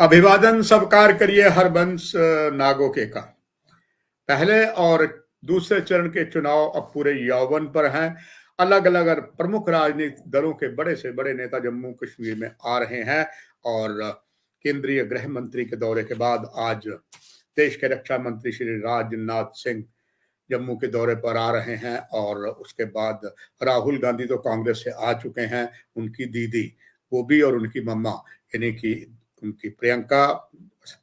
अभिवादन सत्कार करिए हरबंश नागोके का। पहले और दूसरे चरण के चुनाव अब पूरे यौवन पर हैं। अलग अलग प्रमुख राजनीतिक दलों के बड़े से बड़े नेता जम्मू कश्मीर में आ रहे हैं और केंद्रीय गृह मंत्री के दौरे के बाद आज देश के रक्षा मंत्री श्री राजनाथ सिंह जम्मू के दौरे पर आ रहे हैं और उसके बाद राहुल गांधी तो कांग्रेस से आ चुके हैं, उनकी दीदी वो भी और उनकी मम्मा यानी कि उनकी प्रियंका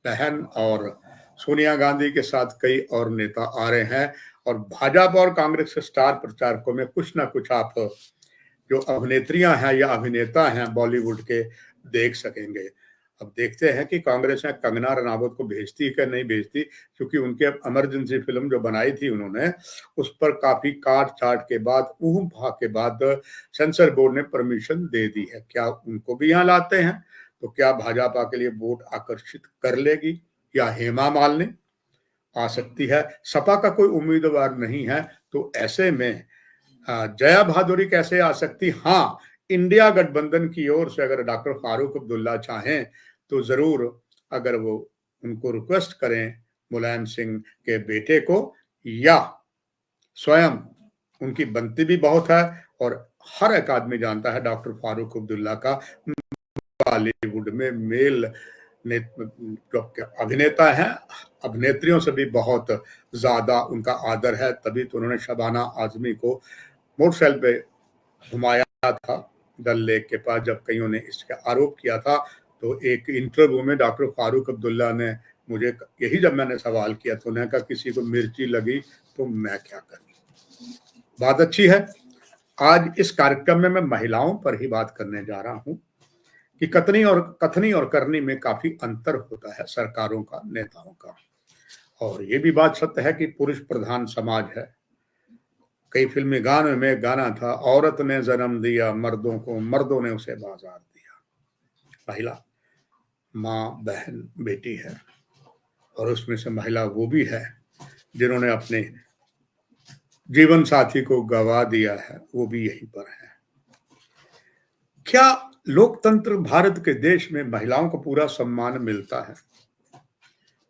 बहन और सोनिया गांधी के साथ कई और नेता आ रहे हैं। और भाजपा और कांग्रेस के स्टार प्रचारकों में कुछ ना कुछ आप जो अभिनेत्रियां हैं या अभिनेता हैं बॉलीवुड के देख सकेंगे। अब देखते हैं कि कांग्रेस में कंगना रनावत को भेजती कि नहीं भेजती, क्योंकि उनके इमरजेंसी फिल्म जो बनाई थी उन्होंने उस पर काफी काट छाट के बाद ऊह भाग के बाद सेंसर बोर्ड ने परमिशन दे दी है। क्या उनको भी यहाँ लाते हैं तो क्या भाजपा के लिए वोट आकर्षित कर लेगी या हेमा मालिनी आ सकती है? सपा का कोई उम्मीदवार नहीं है तो ऐसे में जया भादुरी कैसे आ सकती? हाँ, इंडिया गठबंधन की ओर से अगर डॉक्टर फारूक अब्दुल्ला चाहें तो जरूर, अगर वो उनको रिक्वेस्ट करें मुलायम सिंह के बेटे को, या स्वयं उनकी बनती भी बहुत है और हर एक आदमी जानता है डॉक्टर फारूक अब्दुल्ला का बॉलीवुड में मेल जो अभिनेता हैं अभिनेत्रियों से भी बहुत ज्यादा उनका आदर है। तभी तो उन्होंने शबाना आजमी को मोटरसाइकिल पे घुमाया था डल लेक के पास जब कईयों ने इसका आरोप किया था। तो एक इंटरव्यू में डॉक्टर फारूक अब्दुल्ला ने मुझे यही जब मैंने सवाल किया तो उन्होंने कहा किसी को मिर्ची लगी तो मैं क्या करूं। बात अच्छी है। आज इस कार्यक्रम में मैं महिलाओं पर ही बात करने जा रहा हूं कि कथनी और करनी में काफी अंतर होता है सरकारों का, नेताओं का। और ये भी बात सत्य है कि पुरुष प्रधान समाज है। कई फिल्मी गानों में गाना था, औरत ने जन्म दिया मर्दों को, मर्दों ने उसे बाजार दिया। महिला माँ, बहन, बेटी है और उसमें से महिला वो भी है जिन्होंने अपने जीवन साथी को गवा दिया है, वो भी यहीं पर है। क्या लोकतंत्र भारत के देश में महिलाओं को पूरा सम्मान मिलता है?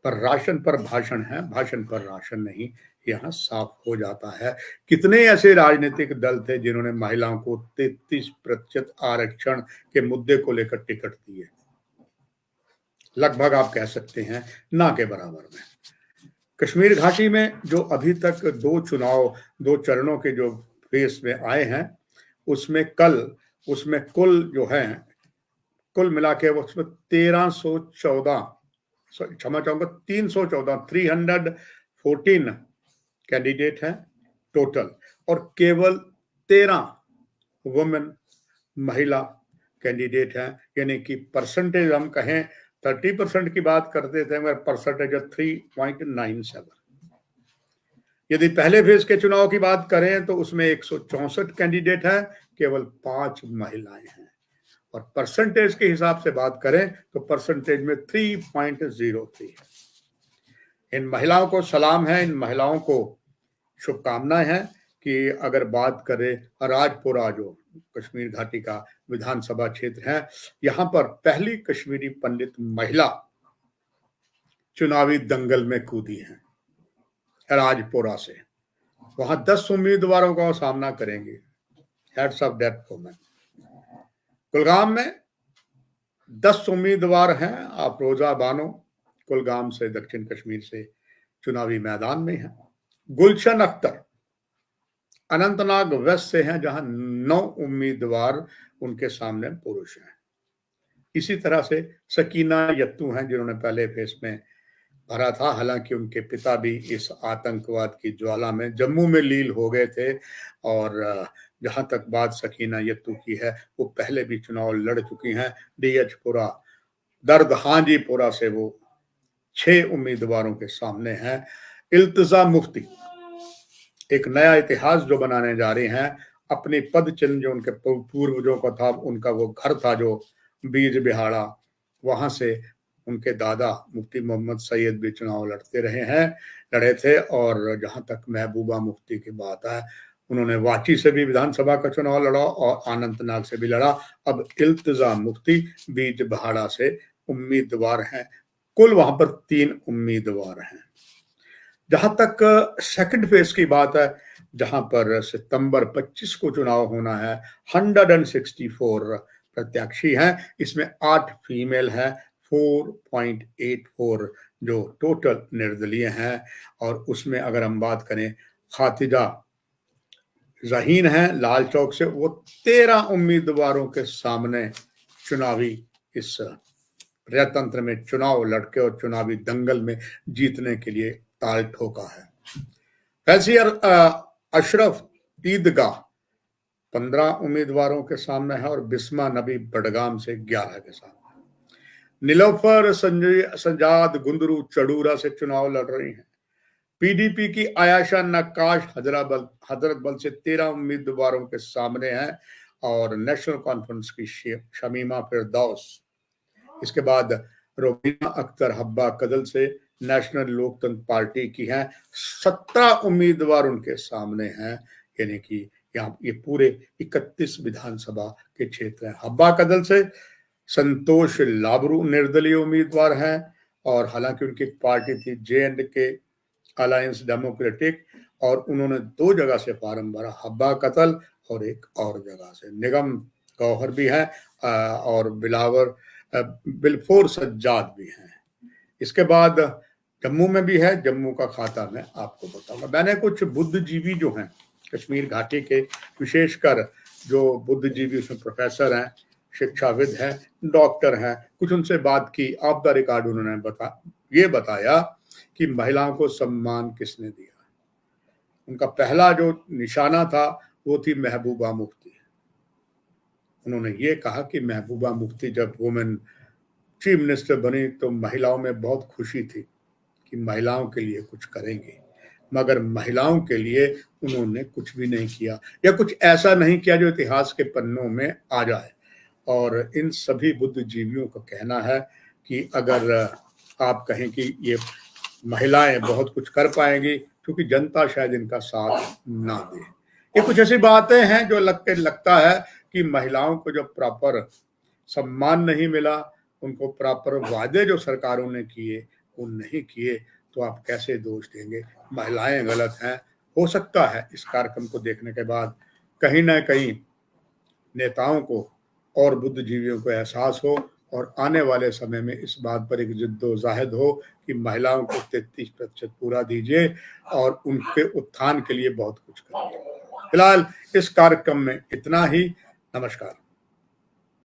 पर राशन पर भाषण है, भाषण पर राशन नहीं, यहाँ साफ हो जाता है। कितने ऐसे राजनीतिक दल थे जिन्होंने महिलाओं को 33% आरक्षण के मुद्दे को लेकर टिकट दिए? लगभग आप कह सकते हैं ना के बराबर में। कश्मीर घाटी में जो अभी तक दो चरणों के जो फेस में आए हैं उसमें कुल जो है कुल मिला के उसमें 1314 क्षमा चाहूंगा 314 कैंडिडेट हैं टोटल, और केवल 13 वुमेन महिला कैंडिडेट हैं। यानी कि परसेंटेज हम कहें 30% की बात करते थे मगर परसेंटेज 3.97। यदि पहले फेज के चुनाव की बात करें तो उसमें 164 कैंडिडेट हैं, केवल 5 महिलाएं हैं। और परसेंटेज के हिसाब से बात करें तो परसेंटेज में 3.03 है। इन महिलाओं को सलाम है, इन महिलाओं को शुभकामनाएं हैं कि अगर बात करें राजपुरा जो कश्मीर घाटी का विधानसभा क्षेत्र है, यहां पर पहली कश्मीरी पंडित महिला चुनावी दंगल में कूदी है राजपुरा से। वहां 10 उम्मीदवारों का सामना करेंगे। Heads of death women. Kulgam में 10 उम्मीदवार हैं। अफरोजा बानो कुलगाम से, दक्षिण कश्मीर से चुनावी मैदान में है। गुलशन अख्तर अनंतनाग वेस्ट से हैं, जहां 9 उम्मीदवार उनके सामने पुरुष हैं। इसी तरह से सकीना यत्तू हैं जिन्होंने पहले फेस में भरा था, हालांकि उनके पिता भी इस आतंकवाद की ज्वाला में जम्मू में लील हो गए थे। और जहां तक बात सकीना यत्तू की है वो पहले भी चुनाव लड़ चुकी हैं। डीएचपुरा दर्दहांजीपुरा से वो 6 उम्मीदवारों के सामने हैं। इल्तिजा मुफ्ती एक नया इतिहास जो बनाने जा रहे हैं। अपनी पद चिन्ह जो उनके पूर्वजों का था, उनका वो घर था जो बीज बिहाड़ा, वहां से उनके दादा मुफ्ती मोहम्मद सैयद भी चुनाव लड़े थे। और जहां तक महबूबा मुफ्ती की बात है, उन्होंने वाची से भी विधानसभा का चुनाव लड़ा और अनंतनाग से भी लड़ा। अब इल्तिजा मुफ्ती बीज बिहाड़ा से उम्मीदवार हैं। कुल वहां पर 3 उम्मीदवार हैं। जहां तक सेकंड फेज की बात है, जहां पर सितंबर 25 को चुनाव होना है, 164 प्रत्याशी हैं। इसमें 8 फीमेल है, 4.84 जो टोटल निर्दलीय हैं। और उसमें अगर हम बात करें, खातिजा जहीन है लाल चौक से, वो 13 उम्मीदवारों के सामने चुनावी इस प्रजातंत्र में चुनाव लड़के और चुनावी दंगल में जीतने के लिए ताल ठोका है। फैजियर अशरफ ईदगाह 15 उम्मीदवारों के सामने है और बिस्मा नबी बडगाम से 11 के सामने। नीलोफर संजाद गुंदरू चडूरा से चुनाव लड़ रही हैं। पीडीपी की आयाशा नक्काश हजरतबल से 13 उम्मीदवारों के सामने है और नेशनल कॉन्फ्रेंस की शमीमा फिरदौस, इसके बाद रोबीना अख्तर हब्बा कदल से नेशनल लोकतंत्र पार्टी की हैं। 17 उम्मीदवार उनके सामने हैं, यानी कि यहाँ ये पूरे 31 विधानसभा के क्षेत्र हैं। हब्बा कदल से संतोष लाबरू निर्दलीय उम्मीदवार हैं और हालांकि उनकी पार्टी थी J&K अलायंस डेमोक्रेटिक और उन्होंने 2 जगह से फार्म भरा, हब्बा कतल और एक और जगह से। निगम गौहर भी है और बिलफोर सज्जाद भी हैं। इसके बाद जम्मू में भी है, जम्मू का खाता मैं आपको बताऊंगा। मैंने कुछ बुद्धिजीवी जो हैं कश्मीर घाटी के, विशेषकर जो बुद्धिजीवी उसमें प्रोफेसर हैं, शिक्षाविद हैं, डॉक्टर हैं, कुछ उनसे बात की। ऑफ द रिकॉर्ड उन्होंने ये बताया कि महिलाओं को सम्मान किसने दिया। उनका पहला जो निशाना था वो थी महबूबा मुफ्ती। उन्होंने ये कहा कि महबूबा मुफ्ती जब वुमेन चीफ मिनिस्टर बनी तो महिलाओं में बहुत खुशी थी कि महिलाओं के लिए कुछ करेंगे, मगर महिलाओं के लिए उन्होंने कुछ भी नहीं किया या कुछ ऐसा नहीं किया जो इतिहास के पन्नों में आ जाए। और इन सभी बुद्धिजीवियों का कहना है कि अगर आप कहें कि ये महिलाएं बहुत कुछ कर पाएंगी, क्योंकि जनता शायद इनका साथ ना दे। ये कुछ ऐसी बातें हैं जो लगता है कि महिलाओं को जब प्रॉपर सम्मान नहीं मिला, उनको प्रॉपर वादे जो सरकारों ने किए वो नहीं किए, तो आप कैसे दोष देंगे महिलाएं गलत हैं। हो सकता है इस कार्यक्रम को देखने के बाद कहीं ना कहीं नेताओं को और बुद्धिजीवियों को एहसास हो और आने वाले समय में इस बात पर एक जिद्दोजाहिद हो कि महिलाओं को 33% पूरा दीजिए और उनके उत्थान के लिए बहुत कुछ करिए। फिलहाल इस कार्यक्रम में इतना ही। नमस्कार।